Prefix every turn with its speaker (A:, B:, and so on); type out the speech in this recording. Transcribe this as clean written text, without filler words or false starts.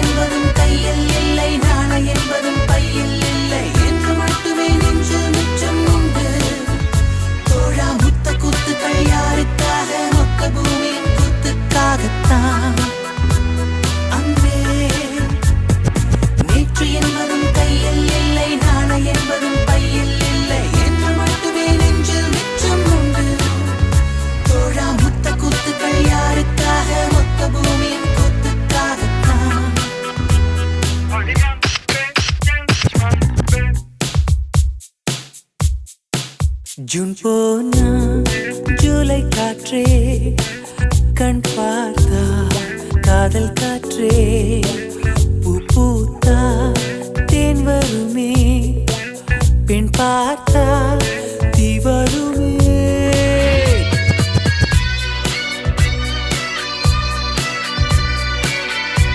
A: என்பதும் கையில் இல்லை, நாளை என்பதும் பையில் இல்லை என்று மட்டுமே நெஞ்சில் மிச்சம் உண்டு. தோழா முத்த குத்துக்கள் யாருக்காக? மொத்த பூமியின் குத்துக்காகத்தான். அன்பே நேற்று என்பதும் கையில் இல்லை, நாளை என்பதும் பையில் இல்லை என்று மட்டுமே நெஞ்சில் மிச்சம் உண்டு. தோழா முத்த குத்துக்கள் யாருக்காக? மொத்த பூமியின் குத்துக்காகத்தான். ஜூன் போனா ஜூலை காற்றே, கண் பார்த்தா காதல் காற்றே,